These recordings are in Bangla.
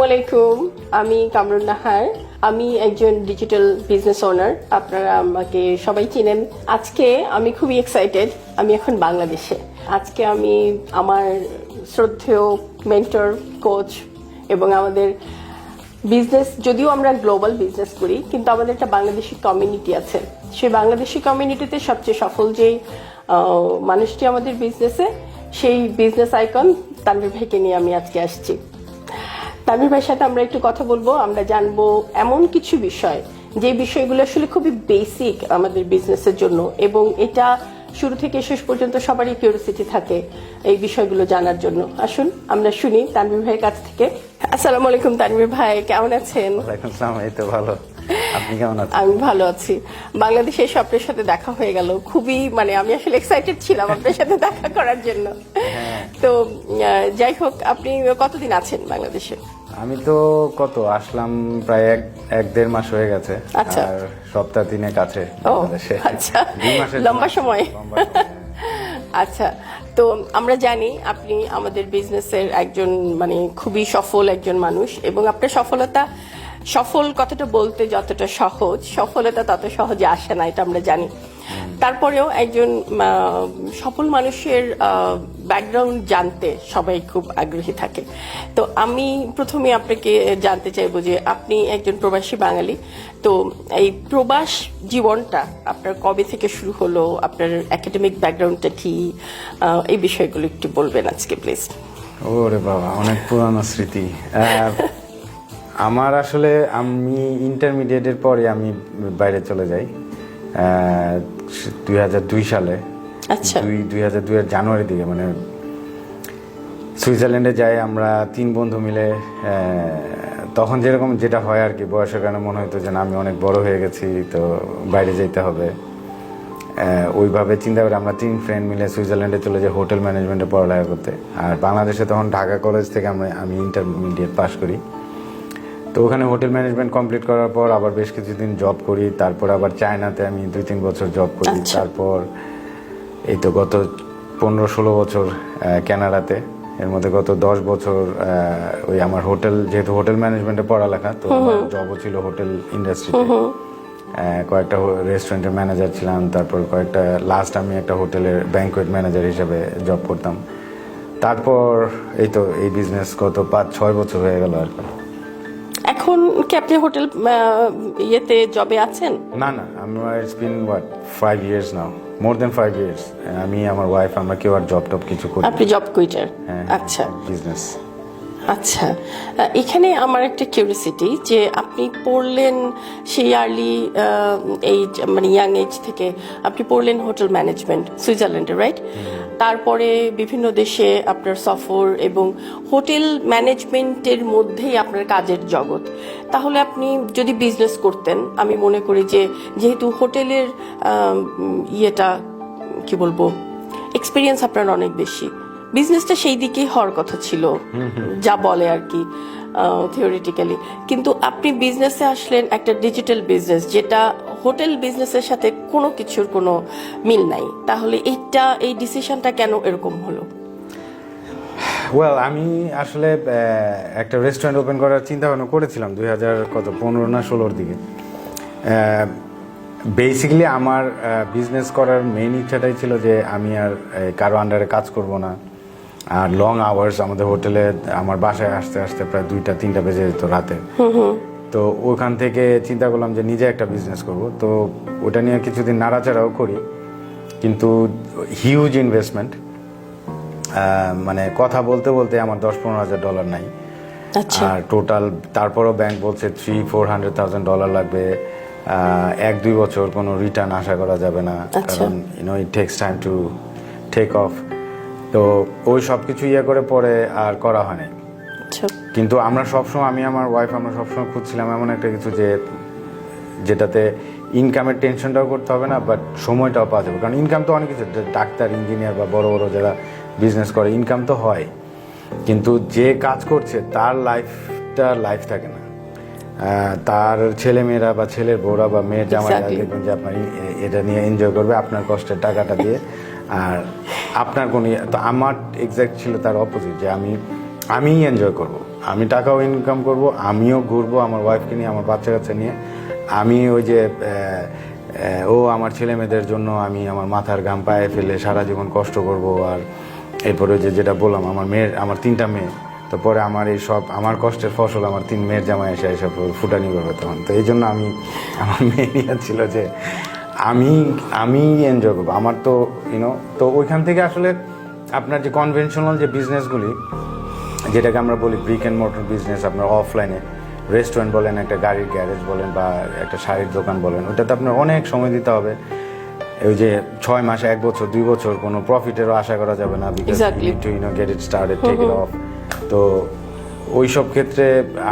আলাইকুম, আমি কামরুন নাহার। আমি একজন ডিজিটাল বিজনেস ওনার। আপনারা আমাকে সবাই চিনেন। আজকে আমি খুবই এক্সাইটেড। আমি এখন বাংলাদেশে। আজকে আমি আমার শ্রদ্ধেয় মেন্টর, কোচ এবং আমাদের বিজনেস, যদিও আমরা গ্লোবাল বিজনেস করি, কিন্তু আমাদের একটা বাংলাদেশি কমিউনিটি আছে। সেই বাংলাদেশি কমিউনিটিতে সবচেয়ে সফল যে মানুষটি আমাদের বিজনেসে, সেই বিজনেস আইকন তানভীর ভাইকে নিয়ে আমি আজকে আসছি। তানভীর ভাইয়ের সাথে আমরা একটু কথা বলবো। আমরা জানবো এমন কিছু বিষয়, যে বিষয়গুলো আসলে খুবই বেসিক আমাদের বিজনেসের জন্য, এবং এটা শুরু থেকে শেষ পর্যন্ত সবারই কিউরিওসিটি থাকে এই বিষয়গুলো জানার জন্য। আসুন আমরা শুনি তানভীর ভাইয়ের কাছ থেকে। আসসালামু আলাইকুম তানভীর ভাই, কেমন আছেন? ওয়ালাইকুম আসসালাম, এই তো ভালো। আপনি কেমন আছেন? আমি ভালো আছি। বাংলাদেশে এসে আপনার সাথে দেখা হয়ে গেল, খুবই আমি আসলে এক্সাইটেড ছিলাম আপনার সাথে দেখা করার জন্য। তো যাই হোক, আপনি কতদিন আছেন বাংলাদেশে? আমি তো আসলাম প্রায় এক দেড় মাস হয়ে গেছে। আচ্ছা। আর সপ্তাহ তিনেক আছে বাংলাদেশে। আচ্ছা, 2 মাসের লম্বা সময়। আচ্ছা, তো আমরা জানি আপনি আমাদের বিজনেসের একজন খুবই সফল একজন মানুষ, এবং আপনার সফল কথাটা বলতে যতটা সহজ, সফলতা তত সহজে আসে না, এটা আমরা জানি। তারপরেও একজন সফল মানুষের ব্যাকগ্রাউন্ড জানতে সবাই খুব আগ্রহী থাকে। তো আমি প্রথমে আপনাকে জানতে চাইবো যে আপনি একজন প্রবাসী বাঙালি। তো এই প্রবাস জীবনটা আপনার কবে থেকে শুরু হলো, আপনার একাডেমিক ব্যাকগ্রাউন্ডটা কি, এই বিষয়গুলো একটু বলবেন আজকে প্লিজ। ওরে বাবা, অনেক পুরানো স্মৃতি। আমার আসলে আমি ইন্টারমিডিয়েটের পরে আমি বাইরে চলে যাই 2002 সালে। আচ্ছা। 2002 এর জানুয়ারির দিকে সুইজারল্যান্ডে যাই আমরা 3 বন্ধু মিলে। তখন যেটা হয় আর কি, বয়সের কারণে মনে হতো যে না, আমি অনেক বড় হয়ে গেছি, তো বাইরে যেতে হবে। ওইভাবে চিন্তা করে আমরা 3 ফ্রেন্ড মিলে সুইজারল্যান্ডে চলে যাই হোটেল ম্যানেজমেন্টে পড়ালেখা করতে। আর বাংলাদেশে তখন ঢাকা কলেজ থেকে আমি ইন্টারমিডিয়েট পাস করি। তো ওখানে হোটেল ম্যানেজমেন্ট কমপ্লিট করার পর আবার বেশ কিছুদিন জব করি। তারপর আবার চায়নাতে আমি 2-3 বছর জব করি। তারপর এই তো গত 15-16 বছর কানাডাতে। এর মধ্যে গত 10 বছর ওই আমার যেহেতু হোটেল ম্যানেজমেন্টে পড়ালেখা, তো জবও ছিল হোটেল ইন্ডাস্ট্রিতে। কয়েকটা রেস্টুরেন্টের ম্যানেজার ছিলাম। তারপর লাস্ট আমি একটা হোটেলের ব্যাংকুয়েট ম্যানেজার হিসেবে জব করতাম। তারপর এই তো এই বিজনেস গত 5-6 বছর হয়ে গেল আর কি। এখন কি আপনি হোটেল ইয়েতে জবে আছেন? না, আমরা it's been 5 years now, more than 5 years। আমি আমার ওয়াইফ, আমরা কেউ আর জব কিছু করি। আপনি জব কুইটার? আচ্ছা, বিজনেস। আচ্ছা, এখানে আমার একটা কিউরিওসিটি যে আপনি পড়লেন সেই আর্লি এইজ, ইয়াং এজ থেকে আপনি পড়লেন হোটেল ম্যানেজমেন্ট সুইজারল্যান্ডে, রাইট? তারপরে বিভিন্ন দেশে আপনার সফর, এবং হোটেল ম্যানেজমেন্টের মধ্যেই আপনার কাজের জগৎ। তাহলে আপনি যদি বিজনেস করতেন, আমি মনে করি যে যেহেতু হোটেলের কি বলবো, এক্সপিরিয়েন্স আপনার অনেক বেশি, বিজনেসটা সেই দিকেই হওয়ার কথা ছিল, যা বলে আর কি থিওরিটিক্যালি। কিন্তু আপনি বিজনেসে আসলেন একটা ডিজিটাল বিজনেস, যেটা হোটেল বিজনেসের সাথে কোনো কিছুর কোনো মিল নাই। তাহলে এই ডিসিশনটা কেন এরকম হলো? আমি আসলে একটা রেস্টুরেন্ট ওপেন করার চিন্তা ভাবনা করেছিলাম 2015 না 16 দিকে। বেসিক্যালি আমার বিজনেস করার মেইন ইচ্ছাটাই ছিল যে আমি আর কারো আন্ডারে কাজ করব না। আর লং আওয়ার্স আমাদের হোটেলে, আমার বাসায় আসতে আসতে প্রায় 2টা-3টা বেজে যেত রাতে। তো ওখান থেকে চিন্তা করলাম যে নিজে একটা বিজনেস করব। তো ওটা নিয়ে কিছুদিন নাড়াচাড়াও করি, কিন্তু হিউজ ইনভেস্টমেন্ট। কথা বলতে বলতে আমার $10-15,000 নাই। আর টোটাল তারপরও ব্যাংক বলছে $300,000-400,000 লাগবে। 1-2 বছর কোনো রিটার্ন আশা করা যাবে না, কারণ it takes time to take off. তো ওই সব কিছু করে পরে আর করা হয়নি। কিন্তু আমি আমার ওয়াইফ আমরা সবসময় খুঁজছিলাম এমন একটা কিছু যেটাতে ইনকামের টেনশনটাও করতে হবে না, বাট সময়টাও পাওয়া যাবে। কারণ ইনকাম তো অনেক কিছু, ডাক্তার, ইঞ্জিনিয়ার বা বড় বড় যারা বিজনেস করে ইনকাম তো হয়, কিন্তু যে কাজ করছে তার লাইফ থাকে না। তার ছেলেমেয়েরা বা ছেলের বউরা বা মেয়ের জামাইরা দেখবেন যে আপনার এটা নিয়ে এনজয় করবে আপনার কষ্টের টাকাটা দিয়ে। আর আপনার কোনো তো আমার এক্সাক্ট ছিল তার অপোজিট, যে আমি এনজয় করব, আমি টাকাও ইনকাম করব, আমিও ঘুরবো আমার ওয়াইফকে নিয়ে, আমার বাচ্চা কাচ্চা নিয়ে। আমি ওই যে ও আমার ছেলে মেয়েদের জন্য আমি আমার মাথার ঘাম পায়ে ফেলে সারা জীবন কষ্ট করব। আর এরপরে যেটা বললাম, আমার 3টা মেয়ে, তো পরে আমার এই সব আমার কষ্টের ফসল আমার 3 মেয়ের জামাই এসে এসব ফুটানি করবে তখন। তো এই জন্য আমি আমার মেয়ে নিয়ে ছিল যে আমি এনজয় করবো। আমার তো তো ওইখান থেকে আসলে আপনার যে কনভেনশনাল যে বিজনেসগুলি, যেটাকে আমরা বলি ব্রিক অ্যান্ড মোটর বিজনেস, আপনার অফলাইনে রেস্টুরেন্ট বলেন, একটা গাড়ির গ্যারেজ বলেন, বা একটা শাড়ির দোকান বলেন, ওটাতে আপনার অনেক সময় দিতে হবে। ওই যে 6 মাস, 1 বছর, 2 বছর কোনো প্রফিটেরও আশা করা যাবে না, because you need to get it started, take it off. তো ওই সব ক্ষেত্রে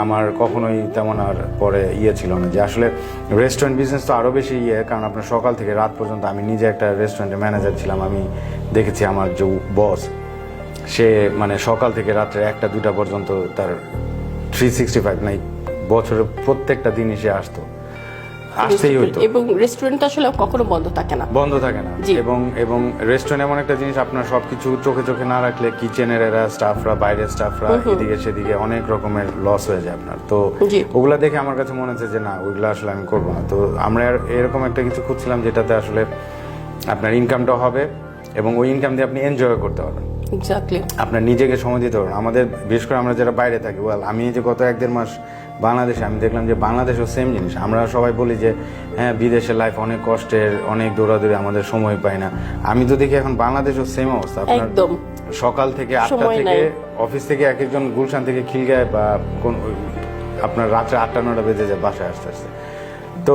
আমার কখনোই তেমন আর পরে ছিল না যে আসলে রেস্টুরেন্ট বিজনেস তো আরও বেশি কারণ আপনার সকাল থেকে রাত পর্যন্ত, আমি নিজে একটা রেস্টুরেন্টের ম্যানেজার ছিলাম, আমি দেখেছি আমার যে বস, সে মানে সকাল থেকে রাত্রে 1টা 2টা পর্যন্ত তার 365 নাই, বছরের প্রত্যেকটা দিনই সে আসতেই হইতো। এবং রেস্টুরেন্ট আসলে কখনো বন্ধ থাকে না। এবং রেস্টুরেন্ট এমন একটা জিনিস, আপনার সবকিছু চোখে চোখে না রাখলে কিচেনের স্টাফরা, বাইরের স্টাফরা, এদিকে সেদিকে অনেক রকমের লস হয়ে যায় আপনার। তো ওগুলা দেখে আমার কাছে মনে হচ্ছে যে না, ওইগুলো আসলে আমি করবো না। তো আমরা এরকম একটা কিছু খুঁজছিলাম যেটাতে আসলে আপনার ইনকামটা হবে এবং ওই ইনকাম দিয়ে আপনি এনজয় করতে পারবেন, আপনার নিজেকে সময় দিতে পারবেন। আমাদের বিশেষ করে আমরা যারা বাইরে থাকি, আমি যে গত 1-1.5 মাস বাংলাদেশে, আমি দেখলাম যে বাংলাদেশেও সেম জিনিস। আমরা সবাই বলি যে হ্যাঁ বিদেশের লাইফ অনেক কষ্টের, অনেক দৌড়াদৌড়ি, আমাদের সময় পাই না। আমি তো দেখি এখন বাংলাদেশেও সেম অবস্থা। আপনার সকাল থেকে 8টা থেকে অফিস থেকে এক একজন গুলশান থেকে খিলগাঁয়, বা কোন আপনার রাত্রে 8টা-9টা বেজে যায় বাসায় আসতে আসতে। তো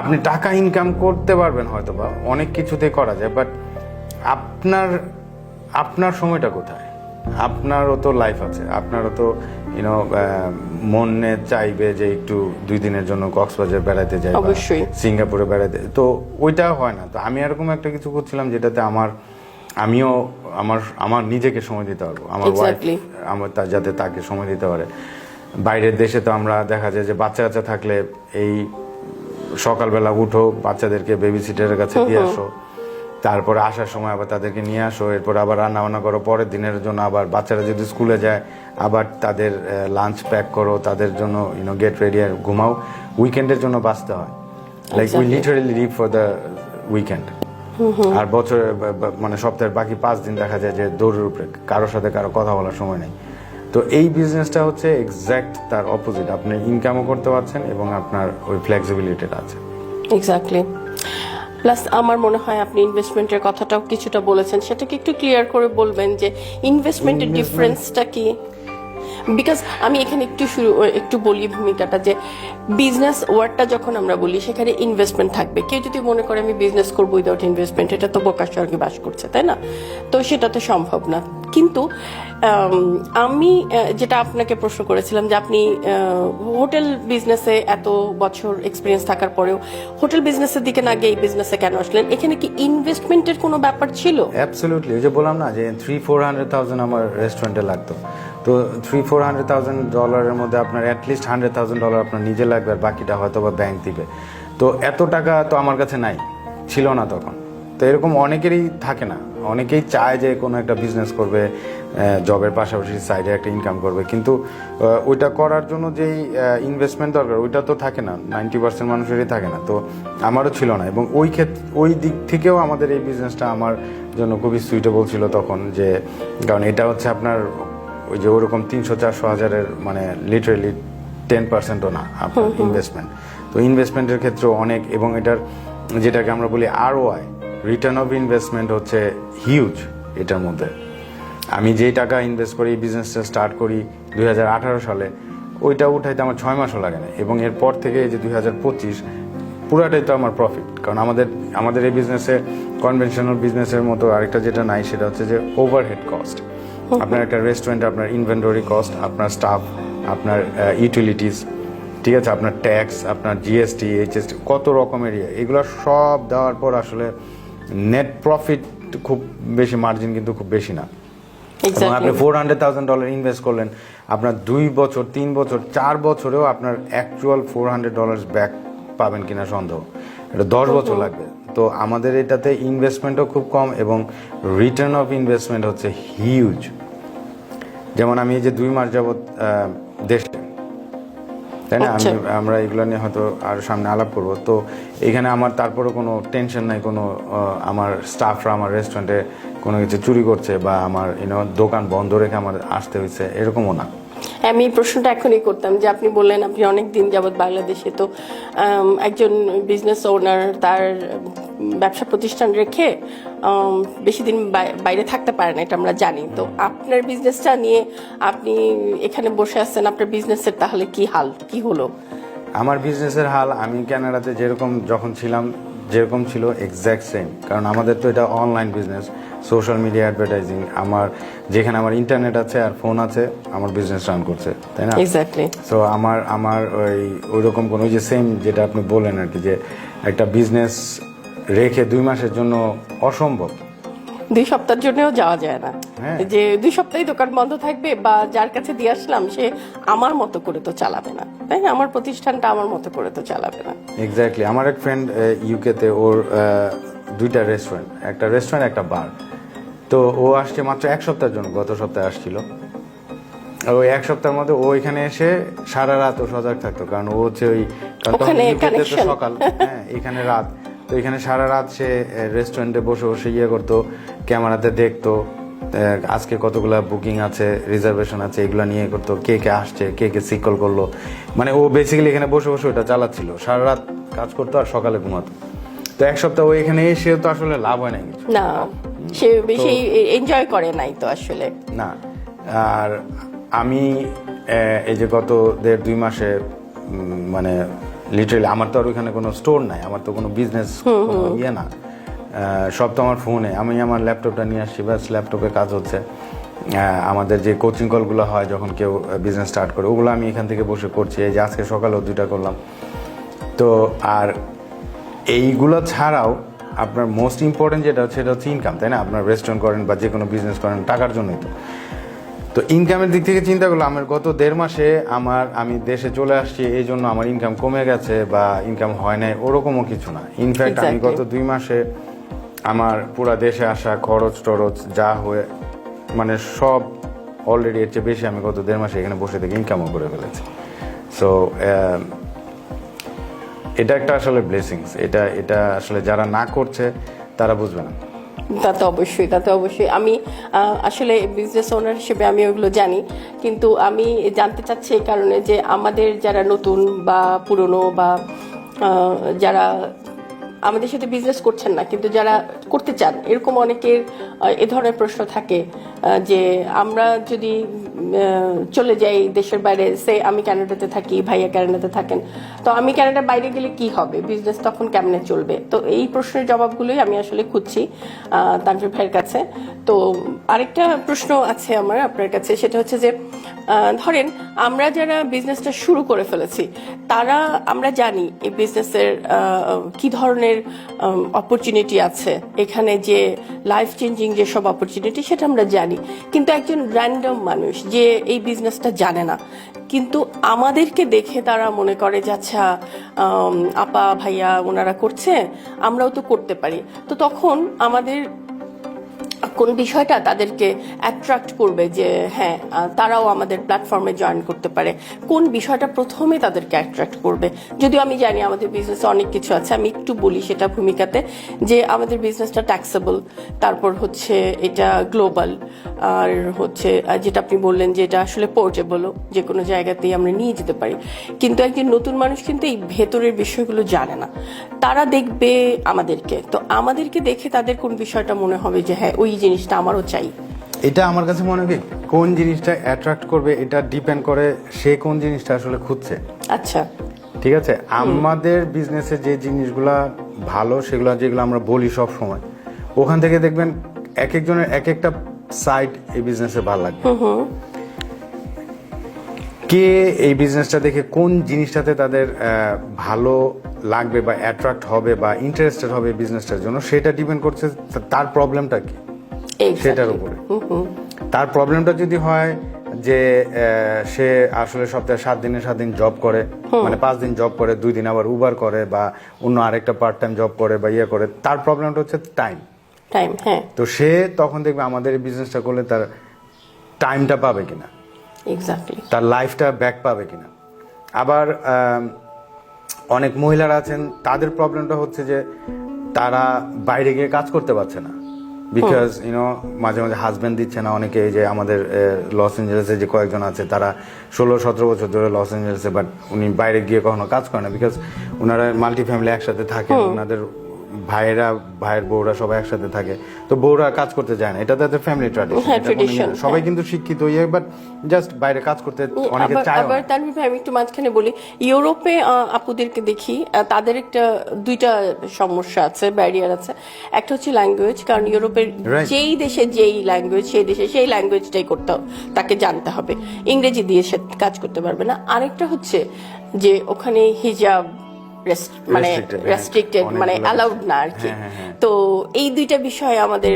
আপনি টাকা ইনকাম করতে পারবেন হয়তো, বা অনেক কিছুতেই করা যায়, বাট আপনার সময়টা কোথায়? আপনারও তো লাইফ আছে, আপনারও তো মনে চাইবে যে একটু 2 দিনের জন্য কক্সবাজার বেড়াতে যাই, সিঙ্গাপুরে বেড়াতে, তো ওইটা হয় না। তো আমি এরকম একটা কিছু করছিলাম যেটাতে আমিও আমার নিজেকে সময় দিতে পারবো, আমার ওয়াইফ যাতে তাকে সময় দিতে পারে। বাইরের দেশে তো আমরা দেখা যায় যে বাচ্চা কাচ্চা থাকলে এই সকালবেলা উঠো, বাচ্চাদেরকে বেবি সিটারের কাছে দিয়ে আসো, তারপরে আসার সময় আবার তাদেরকে নিয়ে আসো, এরপর আবার রান্না বান্না করো পরের দিনের জন্য, আবার বাচ্চারা যদি স্কুলে যায় আবার তাদের লাঞ্চ প্যাক করো, তাদের জন্য গেট রেডি, আর ঘুমাও। উইকেন্ডের জন্য বাঁচতে হয়, like we literally live for the weekend. আর বছরে মানে সপ্তাহের বাকি 5 দিন দেখা যায় যে দৌড়ের উপরে, কারোর সাথে কারো কথা বলার সময় নেই। তো এই বিজনেসটা হচ্ছে এক্স্যাক্ট তার অপোজিট, আপনি ইনকামও করতে পারছেন এবং আপনার ওই ফ্লেক্সিবিলিটিটা আছে। এক্স্যাক্টলি। প্লাস আমার মনে হয় আপনি ইনভেস্টমেন্টের কথাটাও কিছুটা বলেছেন, সেটাকে একটু ক্লিয়ার করে বলবেন যে ইনভেস্টমেন্টের ডিফারেন্সটা কি। বিকজ আমি এখানে একটু বলি ভূমিকাটা, যে বিজনেস ওয়ার্ডটা যখন আমরা বলি সেখানে ইনভেস্টমেন্ট থাকবে। কেউ যদি মনে করে আমি বিজনেস করবো উইদাউট ইনভেস্টমেন্ট, এটা তো বোকার স্বর্গে বাস করছে, তাই না? তো সেটা তো সম্ভব না। কিন্তু আমি যেটা আপনাকে প্রশ্ন করেছিলাম যে আপনি হোটেল বিজনেসে এত বছর এক্সপিরিয়েন্স থাকার পরেও হোটেল বিজনেসের দিকে না গিয়ে এই বিজনেসে কেন আসলেন? এখানে কি ইনভেস্টমেন্টের কোনো ব্যাপার ছিল? অ্যাবসলিউটলি। ওই যে বললাম না যে 300-400,000 আমার রেস্টুরেন্টে লাগতো। তো $300,000-400,000 মধ্যে আপনার অ্যাটলিস্ট $100,000 আপনার নিজে লাগবে, আর বাকিটা হয়তো বা ব্যাংক দিবে। তো এত টাকা তো আমার কাছে ছিল না তখন। তো এরকম অনেকেরই থাকে না, অনেকেই চায় যে কোনো একটা বিজনেস করবে, জবের পাশাপাশি সাইডে একটা ইনকাম করবে, কিন্তু ওইটা করার জন্য যেই ইনভেস্টমেন্ট দরকার ওইটা তো থাকে না, 90% মানুষেরই থাকে না। তো আমারও ছিল না, এবং ওই দিক থেকেও আমাদের এই বিজনেসটা আমার জন্য খুবই সুইটেবল ছিল তখন, যে কারণ এটা হচ্ছে আপনার ওই যে ওরকম 300-400 হাজারের মানে লিটারেলি 10%ও না আপনার ইনভেস্টমেন্ট। তো ইনভেস্টমেন্টের ক্ষেত্রে অনেক, এবং এটার যেটাকে আমরা বলি ROI, রিটার্ন অফ ইনভেস্টমেন্ট হচ্ছে হিউজ এটার মধ্যে। আমি যেই টাকা ইনভেস্ট করি, এই বিজনেসটা স্টার্ট করি 2018 সালে, ওইটা উঠাইতে আমার 6 মাসও লাগে না, এবং এরপর থেকে এই যে 2025 পুরাটাই তো আমার প্রফিট। কারণ আমাদের এই বিজনেসে কনভেনশনাল বিজনেসের মতো আরেকটা যেটা নাই, সেটা হচ্ছে যে ওভারহেড কস্ট। আপনার একটা রেস্টুরেন্টে আপনার ইনভেন্টরি কস্ট, আপনার স্টাফ, আপনার ইউটিলিটিস, ঠিক আছে, আপনার ট্যাক্স, আপনার জিএসটি, HST, কত রকমের এগুলো সব দেওয়ার পর আসলে নেট প্রফিট খুব বেশি, মার্জিন কিন্তু খুব বেশি না। এবং আপনি $400,000 ইনভেস্ট করলেন, আপনার 2 বছর, 3 বছর, 4 বছরেও আপনার অ্যাকচুয়াল $400 ব্যাক পাবেন কিনা সন্দেহ। এটা 10 বছর লাগবে। তো আমাদের এটাতে ইনভেস্টমেন্টও খুব কম এবং রিটার্ন অফ ইনভেস্টমেন্ট হচ্ছে হিউজ। যেমন আমি এই যে 2 মাস যাবত দেশে, তাই না, আমরা এগুলো নিয়ে হয়তো আর সামনে আলাপ করব। তো এখানে আমার তারপরে কোনো টেনশন নাই, কোনো আমার স্টাফরা আমার রেস্টুরেন্টে কোনো কিছু চুরি করছে বা আমার দোকান বন্ধ রেখে আমার আসতে হয়েছে, এরকমও না। আমি প্রশ্নটা এখনই করতাম যে আপনি বললেন আপনি অনেক দিন যাবত বাংলাদেশে, তো একজন বিজনেস ওনার তার ব্যবসা প্রতিষ্ঠান রেখে বেশি দিন বাইরে থাকতে পারে না, এটা আমরা জানি। তো আপনার বিজনেসটা নিয়ে আপনি এখানে বসে আছেন, আপনার বিজনেসের তাহলে কি হাল, কি হলো? আমার বিজনেসের হাল আমি কানাডাতে যেরকম যখন ছিলাম যেরকম ছিল এক্স্যাক্ট সেম, কারণ আমাদের তো এটা online business, social media advertising, আমার যেখানে আমার ইন্টারনেট আছে আর ফোন আছে আমার বিজনেস রান করছে, তাই না? এক্স্যাক্টলি। সো আমার ওই রকম কোনো যে সেম যেটা আপনি বললেন আর কি, যে একটা বিজনেস রেখে 2 মাসের জন্য অসম্ভব। 2 সপ্তাহের জন্যও যাওয়া যায় না, যে 2 সপ্তাহে দোকান বন্ধ থাকবে বা যার কাছে দিয়ে আসলাম সে আমার মতো করে তো চালাবে না, তাই না? আমার প্রতিষ্ঠানটা আমার মতো করে তো চালাবে না। এক্স্যাক্টলি। আমার এক ফ্রেন্ড ইউকেতে, ওর 2টা রেস্টুরেন্ট, একটা রেস্টুরেন্ট একটা বার। তো ও আসছে মাত্র 1 সপ্তাহের জন্য, গত সপ্তাহে আসছিল। আর ওই 1 সপ্তাহের মধ্যে ও এখানে এসে সারা রাত ও সজাগ থাকতো, কারণ ও হচ্ছে সকাল, হ্যাঁ এখানে রাত। তো এখানে সারা রাত সে রেস্টুরেন্টে বসে বসে করতো, ক্যামেরাতে দেখতো আজকে কতগুলা বুকিং আছে, রিজার্ভেশন আছে, এগুলো নিয়ে করতো, কে কে আসছে, কে কে সিকল করলো। মানে ও বেসিক্যালি এখানে বসে বসে ওটা চালাচ্ছিল, সারা রাত কাজ করতো আর সকালে ঘুমাতো। তো 1 সপ্তাহ ও এখানে এসে তো আসলে লাভ হয় না কিছু, না সে বেশি এনজয় করে নাই তো আসলে না। আর আমি এই যে গত 1.5-2 মাসে মানে লিটারালি আমার তো আর ওইখানে কোনো স্টোর নাই, আমার তো কোনো বিজনেস না, সব তো আমার ফোনে। আমি আমার ল্যাপটপটা নিয়ে আসছি, ব্যাস ল্যাপটপে কাজ হচ্ছে। আমাদের যে কোচিং কলগুলো হয় যখন কেউ বিজনেস স্টার্ট করে, ওগুলো আমি এখান থেকে বসে করছি। এই যে আজকে সকালেও 2টা করলাম। তো আর এইগুলো ছাড়াও আপনার মোস্ট ইম্পর্টেন্ট যেটা সেটা হচ্ছে ইনকাম, তাই না? আপনার রেস্টুরেন্ট করেন বা যে কোনো বিজনেস করেন টাকার জন্যই তো। তো ইনকামের দিক থেকে চিন্তা করলে আমার গত 1.5 মাসে আমি দেশে চলে আসছি, এই জন্য আমার ইনকাম কমে গেছে বা ইনকাম হয় নাই, ওরকমও কিছু না। ইনফ্যাক্ট আমি গত 2 মাসে আমার পুরা দেশে আসা খরচ টরচ যা হয়ে মানে সব অলরেডি এর চেয়ে বেশি আমি গত 1.5 মাসে এখানে বসে থেকে ইনকামও করে ফেলেছি। সো এটা একটা আসলে ব্লেসিংস। এটা আসলে যারা না করছে তারা বুঝবে না। তাতে অবশ্যই আমি আসলে বিজনেস ওনার হিসেবে আমি ওগুলো জানি, কিন্তু আমি জানতে চাচ্ছি এই কারণে যে আমাদের যারা নতুন বা পুরনো বা যারা আমাদের সাথে বিজনেস করছেন না কিন্তু যারা করতে চান, এরকম অনেকের এ ধরনের প্রশ্ন থাকে যে আমরা যদি চলে যাই দেশের বাইরে, সে আমি কানাডাতে থাকি, ভাইয়া কানাডাতে থাকেন, তো আমি কানাডার বাইরে গেলে কি হবে, বিজনেস তখন কেমনে চলবে? তো এই প্রশ্নের জবাবগুলোই আমি আসলে খুঁজছি তানভীর ভাইয়ের কাছে। তো আরেকটা প্রশ্ন আছে আমার আপনার কাছে, সেটা হচ্ছে যে ধরেন আমরা যারা বিজনেসটা শুরু করে ফেলেছি, তারা আমরা জানি এই বিজনেসের কি ধরনের অপরচুনিটি আছে, এখানে যে লাইফ চেঞ্জিং যেসব অপরচুনিটি সেটা আমরা জানি, কিন্তু একজন র্যান্ডম মানুষ যে এই বিজনেসটা জানে না, কিন্তু আমাদেরকে দেখে তারা মনে করে যে আচ্ছা আপা ভাইয়া ওনারা করছে, আমরাও তো করতে পারি। তো তখন আমাদের কোন বিষয়টা তাদেরকে অ্যাট্রাক্ট করবে যে হ্যাঁ তারাও আমাদের প্ল্যাটফর্মে জয়েন করতে পারে, কোন বিষয়টা প্রথমে তাদেরকে অ্যাট্রাক্ট করবে? যদিও আমি জানি আমাদের বিজনেসে অনেক কিছু আছে, আমি একটু বলি সেটা ভূমিকাতে, যে আমাদের বিজনেসটা ট্যাক্সেবল, তারপর হচ্ছে এটা গ্লোবাল, আর হচ্ছে যেটা আপনি বললেন যে এটা আসলে পোর্টেবলও, যে কোনো জায়গাতেই আমরা নিয়ে যেতে পারি। কিন্তু একজন নতুন মানুষ কিন্তু এই ভেতরের বিষয়গুলো জানে না, তারা দেখবে আমাদেরকে, তো আমাদেরকে দেখে তাদের কোন বিষয়টা মনে হবে যে হ্যাঁ ওই জিনিসটা আমারও চাই? এটা আমার কাছে মনে হয় কোন জিনিসটা অ্যাট্রাক্ট করবে এটা ডিপেন্ড করে সে কোন জিনিসটা আসলে খুঁজছে। আচ্ছা, ঠিক আছে। আমাদের বিজনেসে যে জিনিসগুলা ভালো, সেগুলো যেগুলো আমরা বলি সব সময়, ওখান থেকে দেখবেন এক একজনের এক একটা সাইড এই বিজনেসে ভালো লাগবে। কে এই বিজনেসটা দেখে কোন জিনিসটাতে তাদের ভালো লাগবে বা অ্যাট্রাক্ট হবে বা ইন্টারেস্টেড হবে বিজনেসটার জন্য, সেটা ডিপেন্ড করছে তার প্রবলেমটা কি সেটার উপরে। তার প্রবলেমটা যদি হয় যে সে আসলে সপ্তাহে 7 দিনে 7 দিন জব করে, মানে 5 দিন জব করে, 2 দিন আবার উবার করে বা অন্য আরেকটা পার্ট টাইম জব করে বা করে, তার প্রবলেমটা হচ্ছে টাইম। হ্যাঁ। তো সে তখন দেখবে আমাদের এই বিজনেসটা করলে টাইমটা পাবে কিনা, এক্স্যাক্টলি, তার লাইফটা ব্যাক পাবে কিনা। আবার অনেক মহিলারা আছেন, তাদের প্রবলেমটা হচ্ছে যে তারা বাইরে গিয়ে কাজ করতে পারছে না, বিকজ মাঝে মাঝে হাজবেন্ড দিচ্ছে না। অনেকে এই যে আমাদের লস এঞ্জেলেসে যে কয়েকজন আছে, তারা 16-17 বছর ধরে লস এঞ্জেলেসে, বাট উনি বাইরে গিয়ে কখনো কাজ করে না, বিকজ ওনারা মাল্টি ফ্যামিলি একসাথে থাকেন, ওনাদের ভাইয়ের বউরা সবাই একসাথে থাকে, তো বউরা কাজ করতে যায় না, এটা তাদের ফ্যামিলি ট্র্যাডিশন। সবাই কিন্তু শিক্ষিত বাট জাস্ট বাইরে কাজ করতে অনেকে চায়। আবার তানভীর ভাই, আমি একটু মাঝখানে বলি, ইউরোপে আপুদেরকে দেখি, তাদের দুইটা সমস্যা আছে, ব্যারিয়ার আছে। একটা হচ্ছে ল্যাঙ্গুয়েজ, কারণ ইউরোপের যেই দেশে যেই ল্যাঙ্গুয়েজ, সেই দেশে সেই ল্যাঙ্গুয়েজটাই তাকে জানতে হবে, ইংরেজি দিয়ে সে কাজ করতে পারবে না। আরেকটা হচ্ছে যে ওখানে হিজাব মানে রেস্ট্রিক্টেড, মানে অ্যালাউড না আর কি। তো এই দুইটা বিষয়ে আমাদের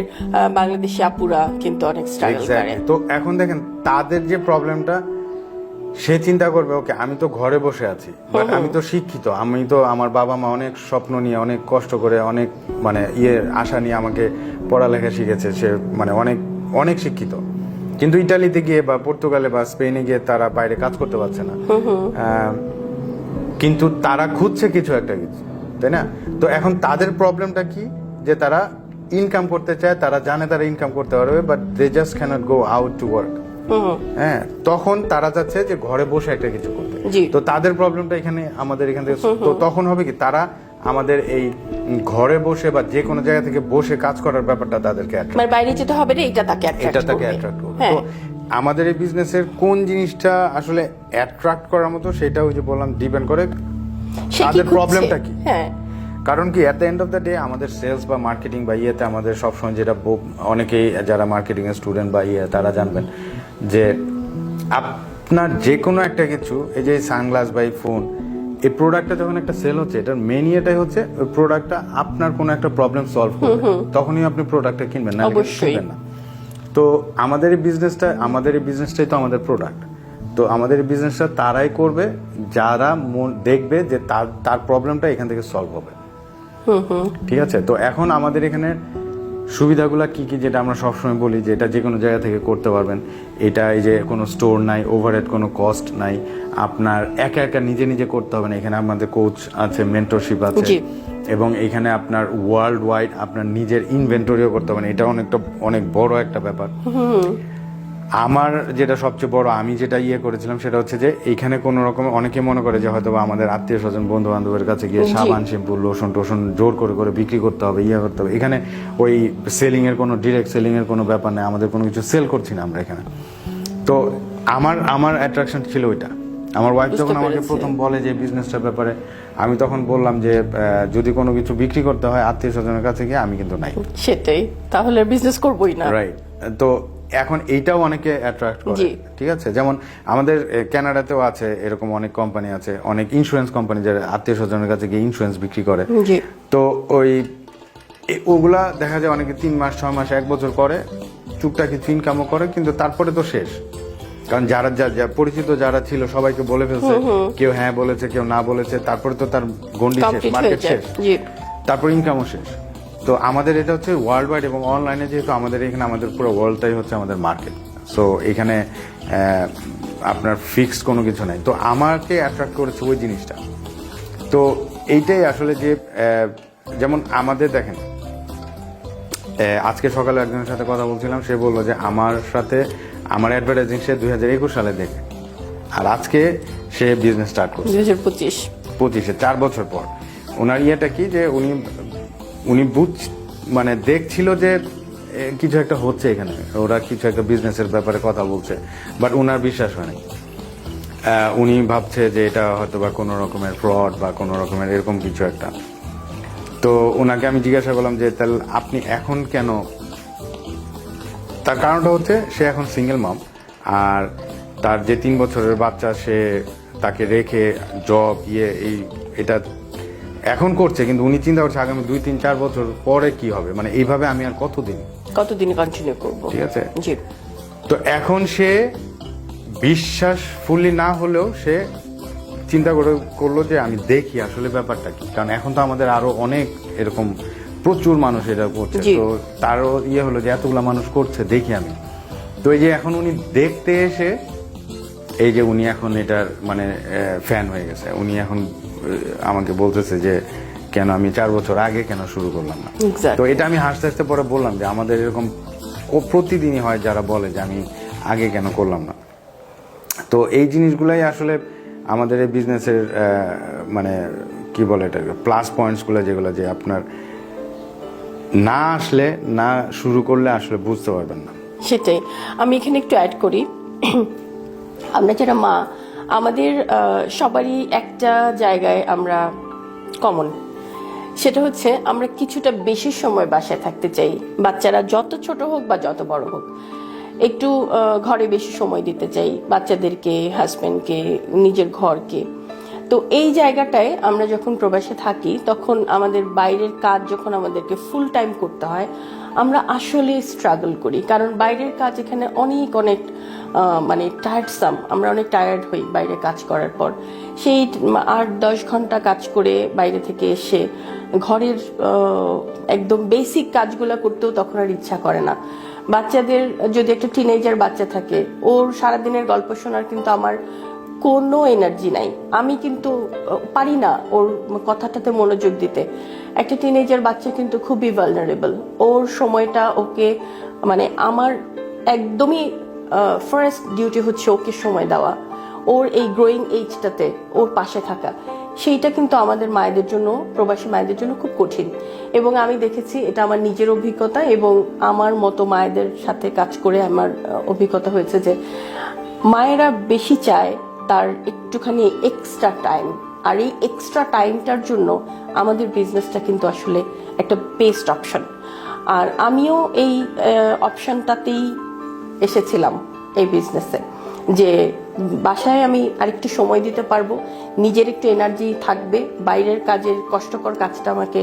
বাংলাদেশি আপুরা কিন্তু অনেক স্ট্রাগল করে। তো এখন দেখেন তাদের যে প্রবলেমটা, সে চিন্তা করবে ওকে আমি তো ঘরে বসে আছি, বাট আমি তো শিক্ষিত, আমি তো আমার বাবা মা অনেক স্বপ্ন নিয়ে, অনেক কষ্ট করে, অনেক মানে আশা নিয়ে আমাকে পড়ালেখা শিখেছে, সে মানে অনেক অনেক শিক্ষিত, কিন্তু ইটালিতে গিয়ে বা পর্তুগালে বা স্পেনে গিয়ে তারা বাইরে কাজ করতে পারছে না। কিন্তু তারা খুঁজছে কিছু, তাই না? তো এখন তাদের প্রবলেমটা কি, যে তারা ইনকাম করতে চায়, তারা জানে তারা ইনকাম করতে পারবে, but they just cannot go out to work. হ্যাঁ, তখন তারা চাচ্ছে যে ঘরে বসে একটা কিছু করতে। তো তাদের প্রবলেমটা এখানে আমাদের এখান থেকে, তো তখন হবে কি, তারা আমাদের এই ঘরে বসে বা যে কোনো জায়গা থেকে বসে কাজ করার ব্যাপারটা তাদেরকে মানে বাইরে যেতে হবে না, এটা তাকে অ্যাট্রাক্ট করবে। তো আমাদের এই বিজনেসের কোন জিনিসটা আসলে অ্যাট্রাক্ট করার মতো, সেটা ওই যে বললাম ডিপেন্ড করে তাদের প্রবলেমটা কি। কারণ কি, at the end of the day আমাদের সেলস বা মার্কেটিং বা আমাদের সবসময় যেটা, অনেকেই যারা মার্কেটিং এর স্টুডেন্ট বা তারা জানবেন যে আপনার যে কোনো একটা কিছু, এই যে সানগ্লাস বা ফোন, এই প্রোডাক্টটা যখন একটা সেল হচ্ছে, এটার মেন ইয়েটাই হচ্ছে ওই প্রোডাক্টটা আপনার কোনো একটা প্রবলেম সলভ করবে, তখনই আপনি প্রোডাক্টটা কিনবেন, না কিনবেন না। তো আমাদের এই বিজনেসটাই তো আমাদের প্রোডাক্ট। তো আমাদের এই বিজনেসটা তারাই করবে যারা দেখবে যে তার প্রবলেমটা এখান থেকে সলভ হবে। ঠিক আছে? তো এখন আমাদের এখানে সুবিধাগুলা কি কি, যেটা আমরা সবসময় বলি যে এটা যে কোনো জায়গা থেকে করতে পারবেন। এটা এই যে কোনো স্টোর নাই, ওভারহেড কোনো কস্ট নাই, আপনার একা একা নিজে নিজে করতে হবে না। এখানে আমাদের কোচ আছে, মেন্টরশিপ আছে, এবং এখানে আপনার ওয়ার্ল্ড ওয়াইড আপনার নিজের ইনভেন্টরিও করতে হবে না। এটা অনেক বড় একটা ব্যাপার। আমার যেটা সবচেয়ে বড়, আমি যেটা করেছিলাম সেটা হচ্ছে যে এইখানে কোনো রকম, অনেকে মনে করে যে হয়তো আমাদের আত্মীয় স্বজন বন্ধু বান্ধবের কাছে গিয়ে সাবান শ্যাম্পু লোশন টোশন জোর করে করে বিক্রি করতে হবে, করতে হবে। এখানে ওই সেলিং এর কোনো, ডিরেক্ট সেলিং এর কোনো ব্যাপার নেই, আমাদের কোনো কিছু সেল করছি না আমরা এখানে। তো আমার অ্যাট্রাকশন ছিল ওইটা। আমার ওয়াইফ যখন আমাকে প্রথম বলে যে বিজনেসটার ব্যাপারে, আমি তখন বললাম যে যদি কোনো কিছু বিক্রি করতে হয় আত্মীয় স্বজনের কাছে গিয়ে, আমি কিন্তু নাই, সেটাই, তাহলে বিজনেস করবোই না। রাইট। তো এখন এইটাও অনেকে অ্যাট্রাক্ট করে, ঠিক আছে? যেমন আমাদের কানাডাতেও আছে এরকম অনেক কোম্পানি আছে, অনেক ইন্স্যুরেন্স কোম্পানি যারা আত্মীয় স্বজনের কাছে গিয়ে ইন্স্যুরেন্স বিক্রি করে। তো ওগুলা দেখা যায় অনেকে 3 মাস 6 মাস 1 বছর করে, টুকটাক কিছু ইনকামও করে, কিন্তু তারপরে তো শেষ। কারণ যারা পরিচিত যারা ছিল সবাইকে বলে ফেলছে, কেউ হ্যাঁ বলেছে, কেউ না বলেছে, তারপরে তো তার গন্ডি শেষ, মার্কেট শেষ, তারপর ইনকামও শেষ। তো আমাদের এটা হচ্ছে ওয়ার্ল্ড ওয়াইড, এবং অনলাইনে যেহেতু আমাদের এখানে, আমাদের পুরো ওয়ার্ল্ডটাই হচ্ছে আমাদের মার্কেট। সো এখানে আপনার ফিক্সড কোনো কিছু নাই। তো আমাকে অ্যাট্রাক্ট করেছে ওই জিনিসটা। তো এইটাই আসলে যে যেমন আমাদের দেখেন, আজকে সকালে একজনের সাথে কথা বলছিলাম, সে বললো যে আমার সাথে আমার অ্যাডভার্টাইজিং সে 2021 সালে দেখে, আর আজকে সে বিজনেস স্টার্ট করছে 2025-এ, 4 বছর পর। ওনার ইয়েটা কি, যে উনি মানে দেখছিল যে কিছু একটা হচ্ছে এখানে, ওরা কিছু একটা বিজনেসের ব্যাপারে কথা বলছে, বাট ওনার বিশ্বাস হয় নাই। উনি ভাবছে যে এটা হয়তো বা কোনো রকমের ফ্রড বা কোনো রকমের এরকম কিছু একটা। তো ওনাকে আমি জিজ্ঞাসা করলাম যে তাহলে আপনি এখন কেন? তার কারণটা হচ্ছে সে এখন সিঙ্গেল মম, আর তার যে 3 বছরের বাচ্চা, সে তাকে রেখে জব এটা এখন করছে, কিন্তু উনি চিন্তা করছে আগামী 2, 3, 4 বছর পরে কি হবে, মানে এইভাবে আমি আর কতদিন কন্টিনিউ করব। ঠিক আছে? তো এখন সে বিশ্বাস ফুললি না হলেও সে চিন্তা করলো যে আমি দেখি আসলে ব্যাপারটা কি, কারণ এখন তো আমাদের আরো অনেক এরকম প্রচুর মানুষ এটা করছে। তো তারও হলো যে এতগুলা মানুষ করছে, দেখি আমি। তো এই যে এখন উনি দেখতে এসে এই যে উনি এখন এটার মানে ফ্যান হয়ে গেছে, উনি এখন আমাকে বলতেছে যে কেন আমি 4 বছর আগে কেন শুরু করলাম না। Exactly. তো এটা আমি হাসতে হাসতে পরে বললাম যে আমাদের এরকম প্রতিদিনই হয় যারা বলে যে আমি আগে কেন করলাম না। তো এই জিনিসগুলাই আসলে আমাদের এই বিজনেসের মানে কি বলে এটা প্লাস পয়েন্টসগুলো, যেগুলো যে আপনার না আসলে না শুরু করলে আসলে বুঝতে পারবেন না। সেটাই আমি এখানে একটু অ্যাড করি। আমরা যারা মা, আমাদের সবারই একটা জায়গায় আমরা কমন, সেটা হচ্ছে আমরা কিছুটা বেশি সময় বাসায় থাকতে চাই। বাচ্চারা যত ছোট হোক বা যত বড় হোক, একটু ঘরে বেশি সময় দিতে চাই, বাচ্চাদেরকে, হাজব্যান্ডকে, নিজের ঘরকে। তো এই জায়গাটায় আমরা যখন প্রবাসে থাকি তখন আমাদের বাইরের কাজ যখন আমাদেরকে ফুল টাইম করতে হয়, আমরা আসলে স্ট্রাগল করি, কারণ বাইরের কাজ এখানে অনেক অনেক মানে টায়ার্ডসাম, আমরা অনেক টায়ার্ড হই বাইরে কাজ করার পর। সেই 8-10 ঘন্টা কাজ করে বাইরে থেকে এসে ঘরের একদম বেসিক কাজগুলো করতেও তখন আর ইচ্ছা করে না। বাচ্চাদের যদি একটা টিনেজার বাচ্চা থাকে, ওর সারাদিনের গল্প শোনার কিন্তু আমার কোনো এনার্জি নাই, আমি কিন্তু পারি না ওর কথাটাতে মনোযোগ দিতে। একটা টিনেজার বাচ্চা কিন্তু খুবই ভালনারেবল, ওর সময়টা ওকে মানে আমার একদমই ফার্স্ট ডিউটি হচ্ছে ওকে সময় দেওয়া, ওর এই গ্রোয়িং এইজটাতে ওর পাশে থাকা। সেইটা কিন্তু আমাদের মায়েদের জন্য, প্রবাসী মায়েদের জন্য খুব কঠিন। এবং আমি দেখেছি, এটা আমার নিজের অভিজ্ঞতা এবং আমার মতো মায়েদের সাথে কাজ করে আমার অভিজ্ঞতা হয়েছে যে মায়েরা বেশি চায় তার একটুখানি এক্সট্রা টাইম, আর এই এক্সট্রা টাইমটার জন্য আমাদের বিজনেসটা কিন্তু আসলে একটা বেস্ট অপশন। আর আমিও এই অপশনটাতেই এসেছিলাম এই বিজনেসে, যে বাসায় আমি আরেকটু সময় দিতে পারবো, নিজের একটু এনার্জি থাকবে, বাইরের কাজের কষ্টকর কাজটা আমাকে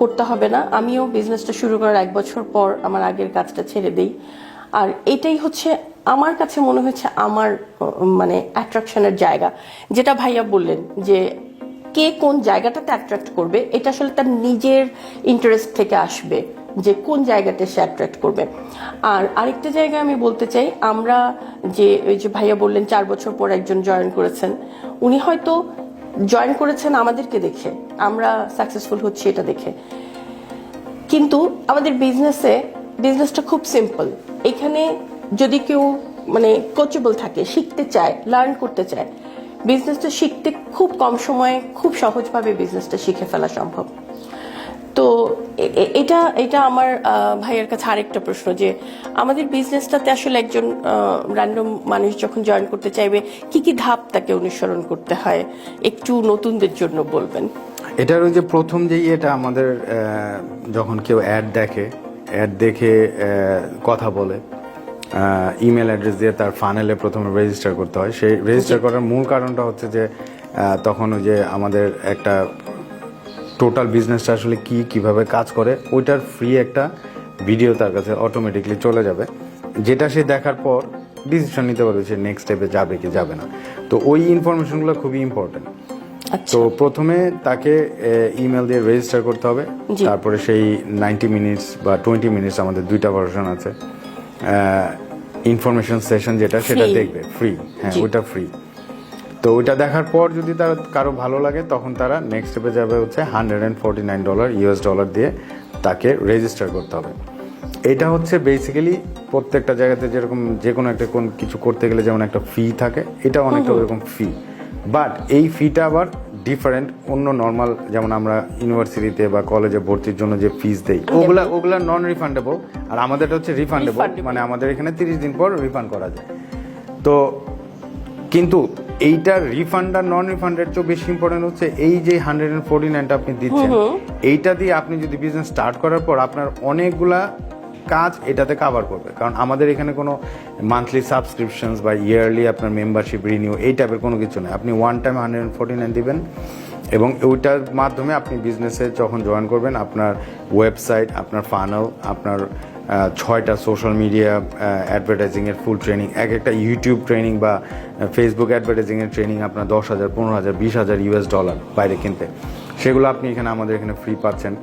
করতে হবে না। আমিও বিজনেসটা শুরু করার 1 বছর পর আমার আগের কাজটা ছেড়ে দেই। আর এটাই হচ্ছে আমার কাছে মনে হচ্ছে আমার মানে অ্যাট্রাকশনের জায়গা। যেটা ভাইয়া বললেন যে কে কোন জায়গাটাতে অ্যাট্রাক্ট করবে, এটা আসলে তার নিজের ইন্টারেস্ট থেকে আসবে যে কোন জায়গাতে সে অ্যাট্রাক্ট করবে। আর আরেকটা জায়গায় আমি বলতে চাই, আমরা যে ওই যে ভাইয়া বললেন 4 বছর পর একজন জয়েন করেছেন, উনি হয়তো জয়েন করেছেন আমাদেরকে দেখে, আমরা সাকসেসফুল হচ্ছি এটা দেখে। কিন্তু আমাদের বিজনেসটা খুব সিম্পল। এখানে যদি কেউ মানে কোচেবল থাকে, শিখতে চায়, লার্ন করতে চায়, বিজনেসটা শিখতে খুব কম সময়ে খুব সহজভাবে বিজনেসটা শিখে ফেলা সম্ভব। তো এটা আমার ভাইয়ের কাছে আরেকটা প্রশ্ন, যে আমাদের বিজনেসটাতে আসলে একজন র্যান্ডম মানুষ যখন জয়েন করতে চাইবে, কি কি ধাপ তাকে অনুসরণ করতে হয়, একটু নতুনদের জন্য বলবেন। এটার ওই যে প্রথম যে এটা আমাদের যখন কেউ অ্যাড দেখে কথা বলে, ইমেল অ্যাড্রেস দিয়ে তার ফানেলে প্রথমে রেজিস্টার করতে হয়। সেই রেজিস্টার করার মূল কারণটা হচ্ছে যে তখন ওই যে আমাদের একটা টোটাল বিজনেসটা আসলে কিভাবে কাজ করে ওইটার ফ্রি একটা ভিডিও তার কাছে অটোমেটিকলি চলে যাবে, যেটা সে দেখার পর ডিসিশন নিতে পারবে সে নেক্সট স্টেপে যাবে কি যাবে না। তো ওই ইনফরমেশনগুলো খুবই ইম্পর্টেন্ট। তো প্রথমে তাকে ইমেল দিয়ে রেজিস্টার করতে হবে, তারপরে সেই 90 মিনিটস বা 20 মিনিটস, আমাদের 2টা ভার্সন আছে, ইনফরমেশন সেশন যেটা সেটা দেখবে ফ্রি। হ্যাঁ, ওইটা ফ্রি। তো ওইটা দেখার পর যদি তার কারো ভালো লাগে তখন তারা নেক্সট স্টেপে যাবে হচ্ছে $149 US ডলার দিয়ে তাকে রেজিস্টার করতে হবে। এটা হচ্ছে বেসিক্যালি প্রত্যেকটা জায়গাতে যেরকম যে কোনো একটা কোন কিছু করতে গেলে যেমন একটা ফি থাকে, এটা অনেকটা ওরকম ফি, বাট এই ফিটা আবার ডিফারেন্ট অন্য নর্মাল, যেমন আমরা ইউনিভার্সিটিতে বা কলেজে ভর্তির জন্য যে ফিস দেই ওগুলা নন রিফান্ডেবল, আর আমাদেরটা হচ্ছে রিফান্ডেবল, মানে আমাদের এখানে 30 দিন পর রিফান্ড করা যায়। তো কিন্তু এইটার রিফান্ড আর নন রিফান্ডের চেয়ে বেশি ইম্পর্টেন্ট হচ্ছে এই যে 149টা আপনি দিচ্ছেন, এইটা দিয়ে আপনি যদি বিজনেস স্টার্ট করার পর আপনার অনেকগুলা কাজ এটাতে কভার করবে। কারণ আমাদের এখানে কোনো মান্থলি সাবস্ক্রিপশনস বা ইয়ারলি আপনার মেম্বারশিপ রিনিউ এই টাইপের কোনো কিছু নেই। আপনি ওয়ান টাইম 149 দিবেন এবং ওইটার মাধ্যমে আপনি বিজনেসে যখন জয়েন করবেন, আপনার ওয়েবসাইট, আপনার ফানেল, আপনার 6টা সোশ্যাল মিডিয়া অ্যাডভার্টাইজিংয়ের ফুল ট্রেনিং, একটা ইউটিউব ট্রেনিং বা ফেসবুক অ্যাডভার্টাইজিংয়ের ট্রেনিং আপনার 10,000, 15,000, 20,000 US ডলার বাইরে কিনতে, সেগুলো আপনি এখানে আমাদের এখানে ফ্রি পাচ্ছেন।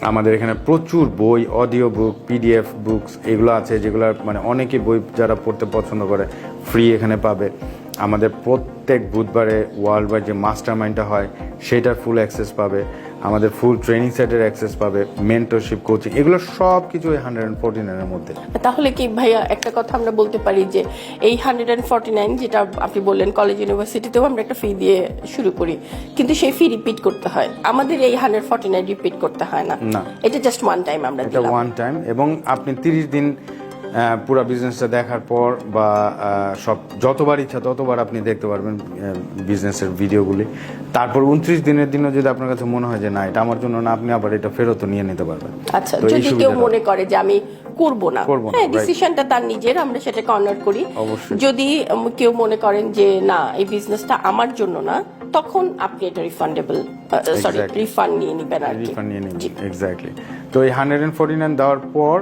আমাদের এখানে প্রচুর বই, অডিও বুক, পিডিএফ বুকস এগুলো আছে, যেগুলো মানে অনেকে বই যারা পড়তে পছন্দ করে ফ্রি এখানে পাবে। আমাদের প্রত্যেক বুধবারে ওয়ার্ল্ড ওয়াইড যে মাস্টার মাইন্ডটা হয় সেটার ফুল অ্যাক্সেস পাবে, আমাদের ফুল ট্রেনিং সেটের অ্যাক্সেস পাবে, মেন্টরশিপ, কোচিং, এগুলো সব কিছু এই 149 মধ্যে। তাহলে কি ভাইয়া একটা কথা আমরা বলতে পারি যে এই 149 যেটা আপনি বললেন কলেজ ইউনিভার্সিটিতেও আমরা একটা ফি দিয়ে শুরু করি, কিন্তু সেই ফি রিপিট করতে হয়, আমাদের এই 149 রিপিট করতে হয় না, এটা জাস্ট ওয়ান টাইম আমরা এটা ওয়ান টাইম। এবং আপনি 30 দিন পুরো বিজনেসটা দেখার পর বা সব যতবার ইচ্ছা ততবার আপনি দেখতে পারবেন বিজনেসের ভিডিওগুলি। তারপর 29 দিনের দিনও যদি আপনার কাছে মনে হয় যে না এটা আমার জন্য না, আপনি আবার এটা ফেরত নিয়ে নিতে পারবেন। আচ্ছা, যদি কেউ মনে করে যে আমি করব না, হ্যাঁ, ডিসিশনটা তার নিজের, আমরা সেটাকে অনার করি। যদি কেউ মনে করেন যে না এই বিজনেসটা আমার জন্য না, তখন আপনি এটা রিফান্ডেবল, সরি রিফান্ড নিয়ে নেবেন আর কি। রিফান্ড নিয়ে নেবেন, এক্স্যাক্টলি। তো এই 149 দেওয়ার পর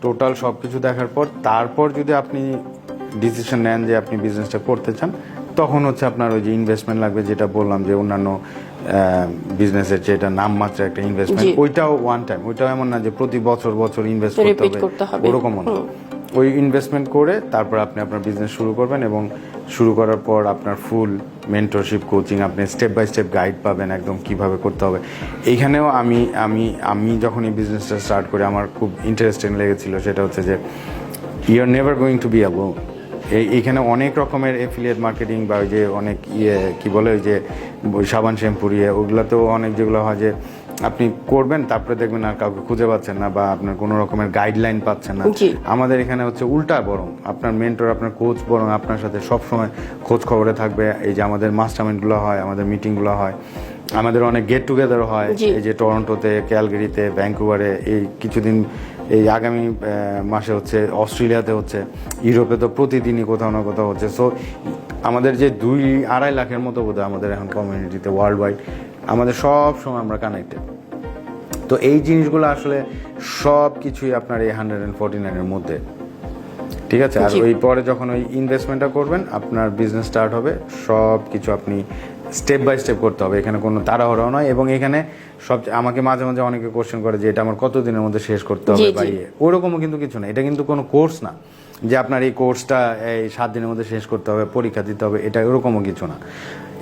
টোটাল সব কিছু দেখার পর তারপর যদি আপনি ডিসিশন নেন যে আপনি বিজনেসটা করতে চান, তখন হচ্ছে আপনার ওই যে ইনভেস্টমেন্ট লাগবে, যেটা বললাম যে অন্যান্য বিজনেসের যেটা নামমাত্র একটা ইনভেস্টমেন্ট, ওইটাও ওয়ান টাইম, ওইটাও এমন না যে প্রতি বছর ইনভেস্ট করতে হবে, ওরকম না। ওই ইনভেস্টমেন্ট করে তারপর আপনি আপনার বিজনেস শুরু করবেন, এবং শুরু করার পর আপনার ফুল মেন্টরশিপ, কোচিং, আপনি স্টেপ বাই স্টেপ গাইড পাবেন একদম কিভাবে করতে হবে। এইখানেও আমি যখন এই বিজনেসটা স্টার্ট করি আমার খুব ইন্টারেস্টিং লেগেছিল, সেটা হচ্ছে যে you are never going to be alone. এইখানে অনেক রকমের এফিলিয়েট মার্কেটিং বা ওই যে অনেক কি বলে ওই যে সাবান শ্যাম্পুর ওগুলোতেও অনেক যেগুলো হয় যে আপনি করবেন তারপরে দেখবেন আর কাউকে খুঁজে পাচ্ছেন না বা আপনার কোনো রকমের গাইডলাইন পাচ্ছেন না। আমাদের এখানে হচ্ছে উল্টা, বরং আপনার মেন্টর, আপনার কোচ বরং আপনার সাথে সবসময় খোঁজ খবরে থাকবে। এই যে আমাদের মাস্টারমাইন্ডগুলো হয়, আমাদের মিটিংগুলো হয়, আমাদের অনেক গেট টুগেদার হয়, এই যে টরন্টোতে, ক্যালগারিতে, ভ্যাঙ্কুভারে, এই কিছুদিন এই আগামী মাসে হচ্ছে অস্ট্রেলিয়াতে হচ্ছে, ইউরোপে তো প্রতিদিনই কোথাও না কোথাও হচ্ছে। সো আমাদের যে 2-2.5 লাখের মতো বোধহয় আমাদের এখন কমিউনিটিতে ওয়ার্ল্ড ওয়াইড, আমাদের সব সময় আমরা কানেক্টেড। তো এই জিনিসগুলো আসলে সব কিছুই আপনার এই 149 মধ্যে, ঠিক আছে। আর ওই পরে যখন ওই ইনভেস্টমেন্টটা করবেন, আপনার বিজনেস স্টার্ট হবে, সব কিছু আপনি স্টেপ বাই স্টেপ করতে হবে, এখানে কোনো তাড়াহুড়ো নয়। এবং এখানে আমাকে মাঝে মাঝে অনেকে কোশ্চেন করে যে এটা আমার কতদিনের মধ্যে শেষ করতে হবে, বা ওরকমও কিন্তু কিছু না। এটা কিন্তু কোনো কোর্স না যে আপনার এই কোর্সটা এই 7 দিনের মধ্যে শেষ করতে হবে, পরীক্ষা দিতে হবে, এটা ওরকমও কিছু না।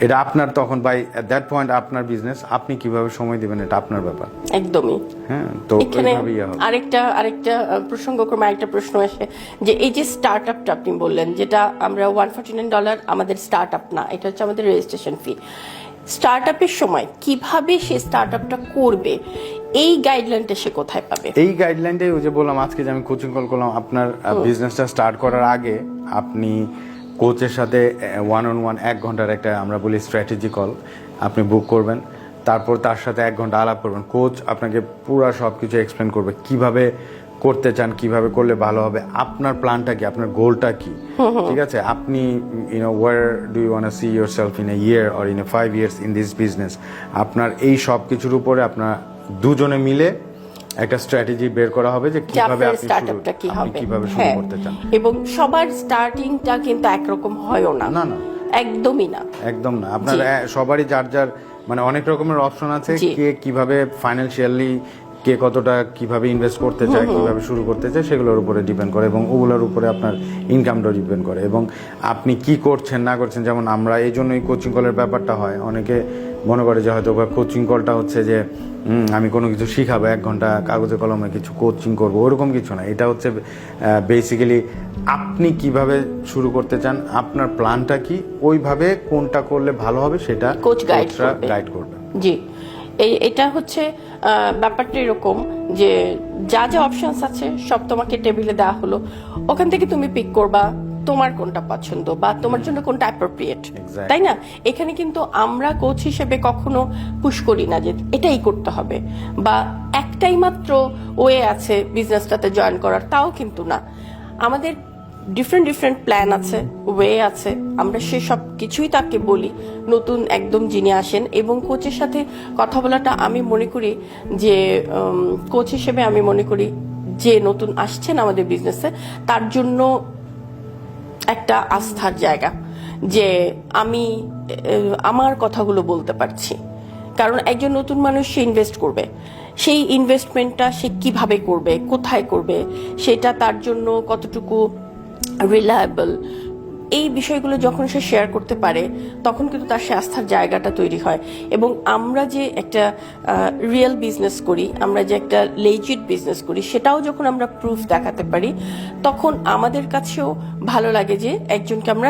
এটা আপনার তখন বাই দ্যাট পয়েন্ট আপনার বিজনেস, আপনি কিভাবে সময় দিবেন এটা আপনার ব্যাপার, একদমই। হ্যাঁ, তো এইভাবেই হবে। আরেকটা প্রসঙ্গক্রমে আরেকটা প্রশ্ন আসে যে এই যে স্টার্ট আপটা আপনি বললেন, যেটা আমরা $149 আমাদের স্টার্ট আপ না, এটা হচ্ছে আমাদের রেজিস্ট্রেশন ফি। স্টার্ট আপের সময় কিভাবে সে স্টার্ট আপটা করবে, এই গাইডলাইনটা সে কোথায় পাবে? এই গাইডলাইনটাই ওই যে বললাম আজকে যে আমি কোচিং কল করলাম, আপনার বিজনেসটা স্টার্ট করার আগে আপনি কোচের সাথে 1-on-1 1 ঘন্টার একটা আমরা বলি স্ট্র্যাটেজি কল আপনি বুক করবেন। তারপর তার সাথে 1 ঘন্টা আলাপ করবেন। কোচ আপনাকে পুরো সব কিছু এক্সপ্লেন করবে, কিভাবে করতে চান, কিভাবে করলে ভালো হবে, আপনার প্ল্যানটা কি, আপনার গোলটা কি, ঠিক আছে। আপনি where do you want to see yourself in a year or in a 5 years in this business, আপনার এই সব কিছুর উপরে আপনার দুজনে মিলে একটা স্ট্র্যাটেজি বের করা হবে যে কিভাবে আপনি স্টার্টআপটা কি হবে, কিভাবে শুরু করতে চান। এবং সবার স্টার্টিংটা কিন্তু একরকম হয়ও না, না না, একদমই না, একদম না। আপনার সবারই যার যার মানে অনেক রকমের অপশন আছে, কে কিভাবে ফাইন্যান্সিয়ালি, কে কতটা কিভাবে ইনভেস্ট করতে চায়, কিভাবে শুরু করতে চায়, সেগুলোর উপরে ডিপেন্ড করে, এবং ওগুলোর উপরে আপনার ইনকামটা ডিপেন্ড করে, এবং আপনি কি করছেন না করছেন। যেমন আমরা এই জন্যই কোচিং কলের ব্যাপারটা হয়, অনেকে মনে করে যে হয়তো কোচিং কলটা হচ্ছে যে আমি কোনো কিছু শিখাবো, 1 ঘন্টা কাগজে কলমে কিছু কোচিং করবো, ওরকম কিছু না। এটা হচ্ছে বেসিক্যালি আপনি কিভাবে শুরু করতে চান, আপনার প্ল্যানটা কি, ওইভাবে কোনটা করলে ভালো হবে সেটা কোচ গাইড করবে। জি, এটা হচ্ছে ব্যাপারটা এরকম যে যা যা অপশনস আছে সব তোমাকে টেবিলে দেওয়া হলো, ওখান থেকে তুমি পিক করবা তোমার কোনটা পছন্দ বা তোমার জন্য কোনটা অ্যাপ্রোপ্রিয়েট, তাই না? এখানে কিন্তু আমরা কোচ হিসেবে কখনো পুশ করি না যে এটাই করতে হবে বা একটাই মাত্র ওয়ে আছে বিজনেসটাতে জয়েন করার, তাও কিন্তু না। আমাদের ডিফারেন্ট প্ল্যান আছে, ওয়ে আছে, আমরা সেসব কিছুই তাকে বলি নতুন একদম যিনি আসেন। এবং কোচের সাথে কথা বলাটা আমি মনে করি যে কোচ হিসেবে আমি মনে করি যে নতুন আসছেন আমাদের বিজনেসে তার জন্য একটা আস্থার জায়গা, যে আমি আমার কথাগুলো বলতে পারছি। কারণ একজন নতুন মানুষ সে ইনভেস্ট করবে, সেই ইনভেস্টমেন্টটা সে কিভাবে করবে, কোথায় করবে, সেটা তার জন্য কতটুকু রিলায়েবল, এই বিষয়গুলো যখন সে শেয়ার করতে পারে তখন কিন্তু তার সে আস্থার জায়গাটা তৈরি হয়। এবং আমরা যে একটা রিয়েল বিজনেস করি, আমরা যে একটা লেজিট বিজনেস করি, সেটাও যখন আমরা প্রুফ দেখাতে পারি তখন আমাদের কাছেও ভালো লাগে যে একজনকে আমরা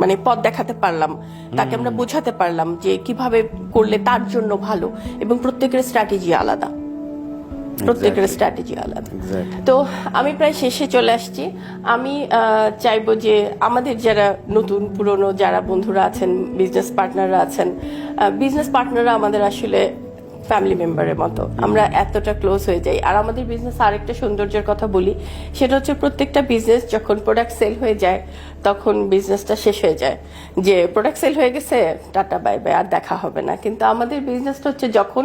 মানে পথ দেখাতে পারলাম, তাকে আমরা বোঝাতে পারলাম যে কিভাবে করলে তার জন্য ভালো। এবং প্রত্যেকের স্ট্র্যাটেজি আলাদা, প্রত্যেকের স্ট্র্যাটেজি আলাদা। তো আমি প্রায় শেষে চলে আসছি। আমি চাইবো যে আমাদের যারা নতুন পুরনো যারা বন্ধুরা আছেন, বিজনেস পার্টনাররা আছেন, বিজনেস পার্টনাররা আমাদের আসলে ফ্যামিলি মেম্বারের মতো, আমরা এতটা ক্লোজ হয়ে যাই। আর আমাদের বিজনেস আরেকটা সৌন্দর্যের কথা বলি, সেটা হচ্ছে প্রত্যেকটা বিজনেস যখন প্রোডাক্ট সেল হয়ে যায় তখন বিজনেসটা শেষ হয়ে যায়, যে প্রোডাক্ট সেল হয়ে গেছে টাটা বাই বাই আর দেখা হবে না। কিন্তু আমাদের বিজনেসটা হচ্ছে যখন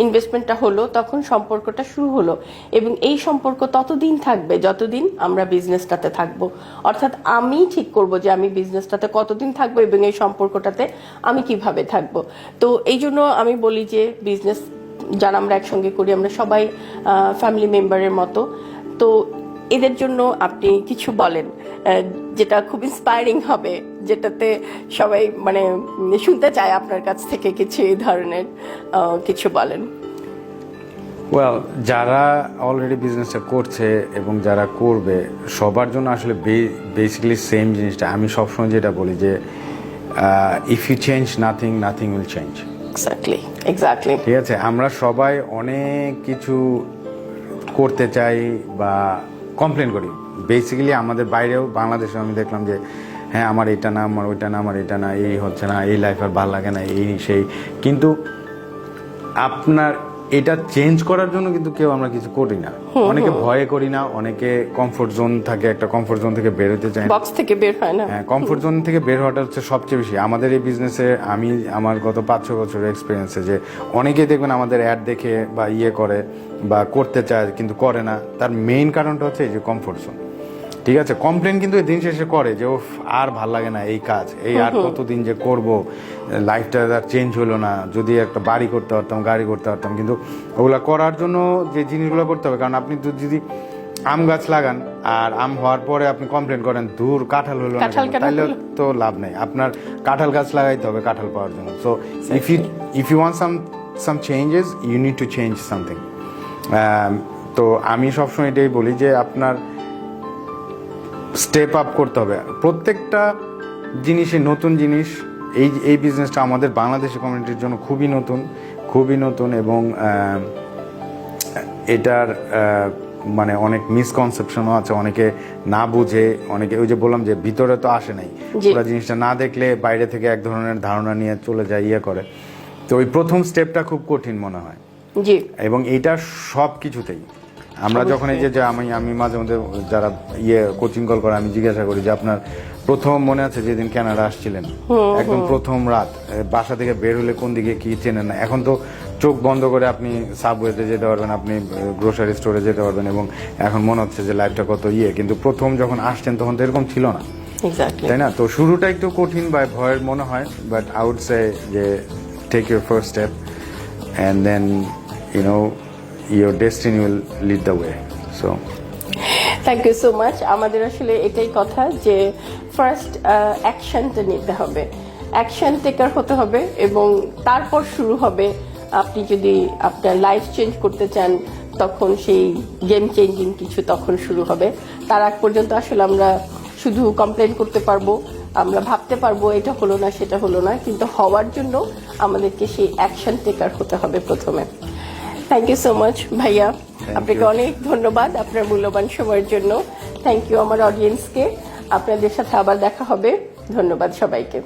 ইনভেস্টমেন্টটা হলো তখন সম্পর্কটা শুরু হলো, এবং এই সম্পর্ক ততদিন থাকবে যতদিন আমরা বিজনেসটাতে থাকবো। অর্থাৎ আমি ঠিক করব যে আমি বিজনেসটাতে কতদিন থাকবো এবং এই সম্পর্কটাতে আমি কিভাবে থাকবো। তো এই জন্য আমি বলি যে বিজনেস যারা আমরা একসঙ্গে করি আমরা সবাই ফ্যামিলি মেম্বারের মতো। তো এদের জন্য আপনি কিছু বলেন যেটা খুব ইন্সপায়ারিং হবে, যেটাতে সবাই মানে শুনতে চায় আপনার কাছ থেকে কিছু এই ধরনের কিছু বলেন। ওয়েল, যারা অলরেডি বিজনেসটা করছে এবং যারা করবে সবার জন্য আসলে বেসিক্যালি সেম জিনিসটা আমি সবসময় যেটা বলি যে if you change nothing, nothing will change. Exactly ঠিক আছে, আমরা সবাই অনেক কিছু করতে চাই বা কমপ্লেন করি। বেসিক্যালি আমাদের বাইরেও বাংলাদেশে আমি দেখলাম যে হ্যাঁ আমার এটা না, আমার ওইটা না, আমার এটা না, এই হচ্ছে না, এই লাইফ আর ভালো লাগে না, এই সেই। কিন্তু আপনার এটা চেঞ্জ করার জন্য কিন্তু কেউ আমরা কিছু করি না। অনেকে ভয়ে করি না, অনেকে কমফোর্ট জোন থাকে, একটা কমফোর্ট জোন থেকে বের হতে চায়, বক্স থেকে বের হয় না। হ্যাঁ, কমফোর্ট জোন থেকে বের হওয়াটা হচ্ছে সবচেয়ে বেশি আমাদের এই বিজনেসে। আমি আমার গত 5-6 বছরের এক্সপিরিয়েন্সে যে অনেকেই দেখবেন আমাদের অ্যাড দেখে বা ইয়ে করে বা করতে চায় কিন্তু করে না, তার মেইন কারণটা হচ্ছে এই যে কমফোর্ট জোন। ঠিক আছে, কমপ্লেন কিন্তু দিন শেষে করে যে ও আর ভাল লাগে না এই কাজ, এই আর কতদিন যে করব, লাইফটা আর চেঞ্জ হলো না, যদি একটা বাড়ি করতে পারতাম, গাড়ি করতে পারতাম। কিন্তু ওগুলা করার জন্য যে জিনিসগুলো করতে হবে, কারণ আপনি যদি আম গাছ লাগান আর আম হওয়ার পরে আপনি কমপ্লেন করেন দূর কাঁঠাল হলো না, তাহলে তো লাভ নেই। আপনার কাঁঠাল গাছ লাগাইতে হবে কাঁঠাল পাওয়ার জন্য। So if you want some changes you need to change something. তো আমি সবসময় এটাই বলি যে আপনার স্টেপ আপ করতে হবে। প্রত্যেকটা জিনিসে নতুন জিনিস, এই বিজনেসটা আমাদের বাংলাদেশি কমিউনিটির জন্য খুবই নতুন এবং এটার মানে অনেক মিসকনসেপশনও আছে, অনেকে না বুঝে, অনেকে ওই যে বললাম যে ভিতরে তো আসে নাই, পুরো জিনিসটা না দেখলে বাইরে থেকে এক ধরনের ধারণা নিয়ে চলে যায়, ইয়ে করে। তো ওই প্রথম স্টেপটা খুব কঠিন মনে হয়, এবং এইটা সব কিছুতেই আমরা যখন এই যে আমি মাঝে মধ্যে যারা কোচিং কল করে আমি জিজ্ঞাসা করি যে আপনার প্রথম মনে আছে যেদিন কানাডা আসছিলেন, একদম প্রথম রাত বাসা থেকে বের হলে কোন দিকে কি চেনেন না, এখন তো চোখ বন্ধ করে আপনি সাবওয়েতে যেতে পারবেন, আপনি গ্রোসারি স্টোরে যেতে পারবেন, এবং এখন মনে হচ্ছে যে লাইফটা কত কিন্তু প্রথম যখন আসছেন তখন তো এরকম ছিল না, তাই না? তো শুরুটা একটু কঠিন বা ভয়ের মনে হয়, বাট আই উড সে যে take your first step and then your destiny will lead the way. So thank you so much. আমাদের আসলে এটাই কথা যে ফার্স্ট অ্যাকশনটা নিতে হবে, অ্যাকশন টেকার হতে হবে, এবং তারপর শুরু হবে। আপনি যদি আপনার লাইফ চেঞ্জ করতে চান তখন সেই গেম চেঞ্জিং কিছু তখন শুরু হবে। তার আগ পর্যন্ত আসলে আমরা শুধু কমপ্লেন করতে পারবো, আমরা ভাবতে পারবো এটা হলো না সেটা হলো না, কিন্তু হওয়ার জন্য আমাদেরকে সেই অ্যাকশন টেকার হতে হবে প্রথমে। থ্যাংক ইউ সো মাচ ভাইয়া, আপনাকে অনেক ধন্যবাদ আপনার মূল্যবান সময়ের জন্য। থ্যাংক ইউ আমার অডিয়েন্সকে। আপনাদের সাথে আবার দেখা হবে। ধন্যবাদ সবাইকে।